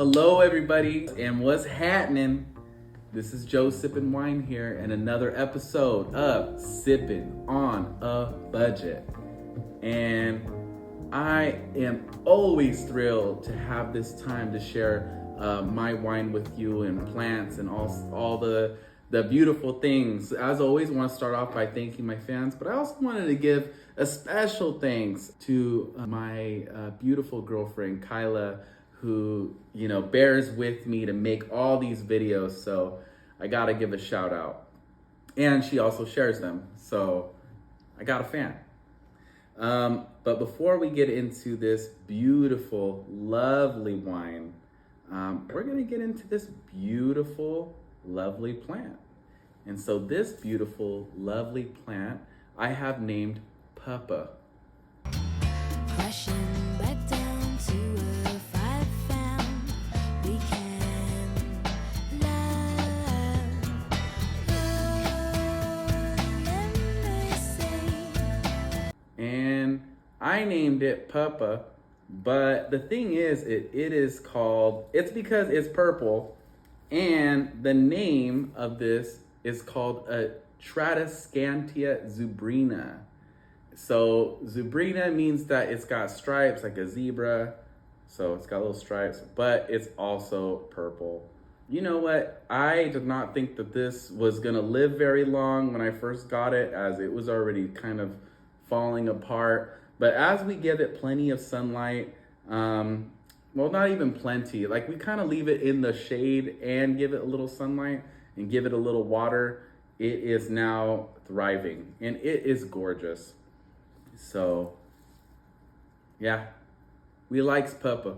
Hello everybody, and what's happening? This is Joe Sippin Wine here, and another episode of Sippin on a Budget. And I am always thrilled to have this time to share my wine with you, and plants and all the beautiful things. As always, I want to start off by thanking my fans, but I also wanted to give a special thanks to my beautiful girlfriend, Kyla, who, bears with me to make all these videos. So I gotta give a shout out. And she also shares them. So I got a fan. But before we get into this beautiful, lovely wine, we're gonna get into this beautiful, lovely plant. And so this beautiful, lovely plant, I have named Papa. Crashing back down to earth, I found we can love. And I named it Papa, but the thing is, it's because it's purple, and the name of this is called a Tradescantia zubrina. So zubrina means that it's got stripes like a zebra, so it's got little stripes, but it's also purple. You know what? I did not think that this was gonna live very long when I first got it, as it was already kind of falling apart. But as we give it plenty of sunlight, well, not even plenty, like we kind of leave it in the shade and give it a little sunlight and give it a little water, it is now thriving and it is gorgeous. So, yeah, we likes Papa.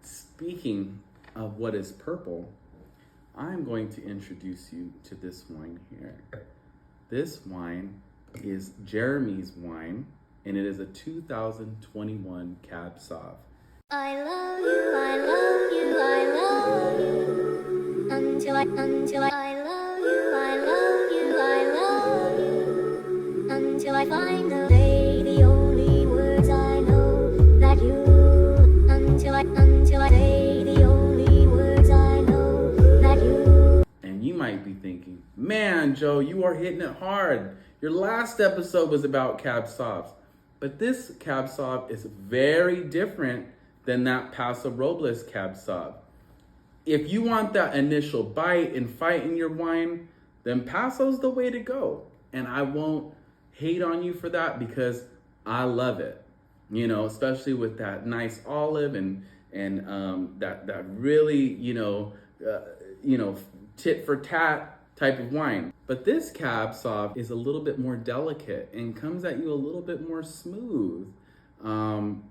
Speaking of what is purple, I'm going to introduce you to this wine here. This wine is Jeremy's wine, and it is a 2021 Cab Sauv. I love you, I love you, I love you. Until I love you, I love you, I love you. Until I find the day, the only words I know that you. Until I say the only words I know that you. And you might be thinking, man, Joe, you are hitting it hard. Your last episode was about Cab Sauvs. But this Cab Sauv is very different than that Paso Robles Cab Sauv. If you want that initial bite and fight in your wine, then Paso's the way to go. And I won't hate on you for that, because I love it. Especially with that nice olive and that really, tit for tat type of wine. But this Cab Sauv is a little bit more delicate and comes at you a little bit more smooth,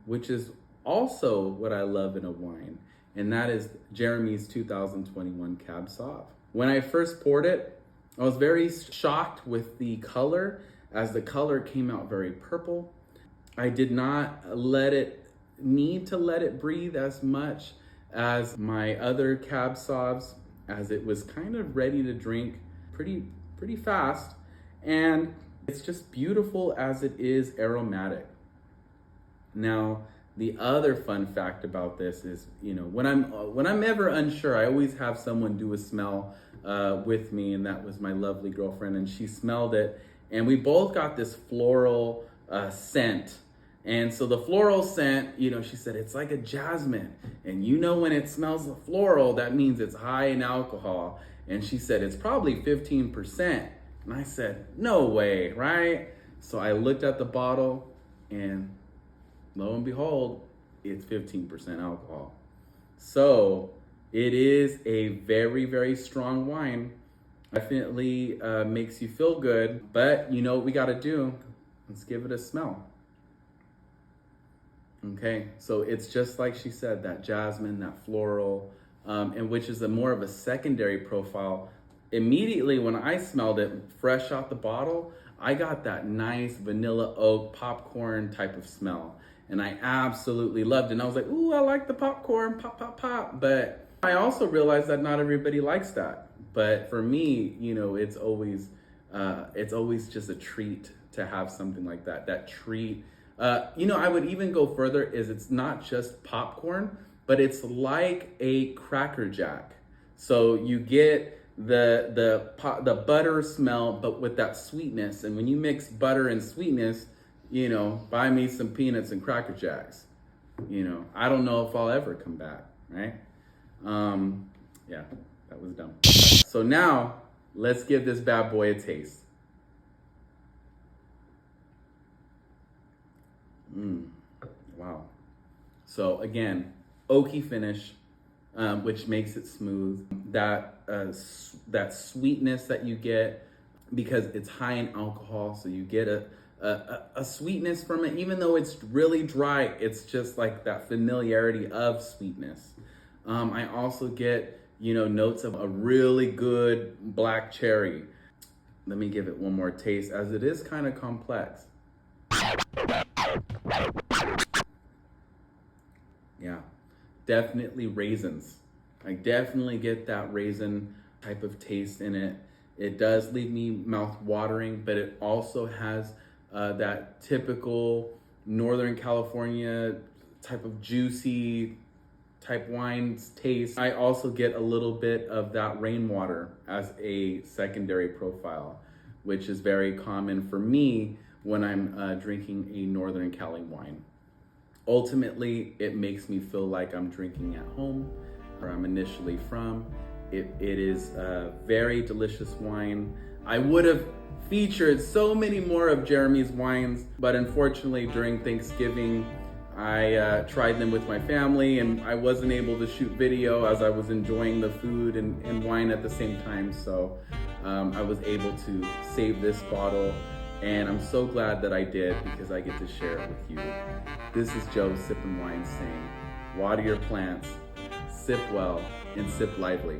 which is also what I love in a wine. And that is Jeremy's 2021 Cab Sauv. When I first poured it, I was very shocked with the color, as the color came out very purple. I did not need to let it breathe as much as my other Cab Sauvs, as it was kind of ready to drink pretty fast. And it's just beautiful as it is aromatic. Now, the other fun fact about this is, when I'm ever unsure, I always have someone do a smell with me, and that was my lovely girlfriend, and she smelled it, and we both got this floral scent. And so the floral scent, she said, it's like a jasmine. And when it smells of floral, that means it's high in alcohol. And she said, it's probably 15%. And I said, no way, right? So I looked at the bottle, and lo and behold, it's 15% alcohol. So it is a very, very strong wine. Definitely makes you feel good. But you know what we got to do? Let's give it a smell. Okay, so it's just like she said, that jasmine, that floral, and which is more of a secondary profile. Immediately when I smelled it fresh out the bottle, I got that nice vanilla oak popcorn type of smell. And I absolutely loved it. And I was like, ooh, I like the popcorn, pop, pop, pop. But I also realized that not everybody likes that. But for me, it's always just a treat to have something like that. That treat I would even go further, is it's not just popcorn, but it's like a Cracker Jack. So you get the butter smell, but with that sweetness. And when you mix butter and sweetness, you know, buy me some peanuts and Cracker Jacks. You know, I don't know if I'll ever come back, right? Yeah, that was dumb. So now, let's give this bad boy a taste. Wow. So again, oaky finish, which makes it smooth. That sweetness that you get because it's high in alcohol, so you get a sweetness from it. Even though it's really dry, it's just like that familiarity of sweetness. I also get, you know, notes of a really good black cherry. Let me give it one more taste, as it is kind of complex. Yeah, definitely raisins. I definitely get that raisin type of taste in it. It does leave me mouth watering, but it also has that typical Northern California type of juicy type wines taste. I also get a little bit of that rainwater as a secondary profile, which is very common for me when I'm drinking a Northern Cali wine. Ultimately, it makes me feel like I'm drinking at home, where I'm initially from. It is a very delicious wine. I would have featured so many more of Jeremy's wines, but unfortunately during Thanksgiving, I tried them with my family and I wasn't able to shoot video as I was enjoying the food and wine at the same time. So I was able to save this bottle, and I'm so glad that I did because I get to share it with you. This is Joe Sippin' Wine saying, water your plants, sip well, and sip lively.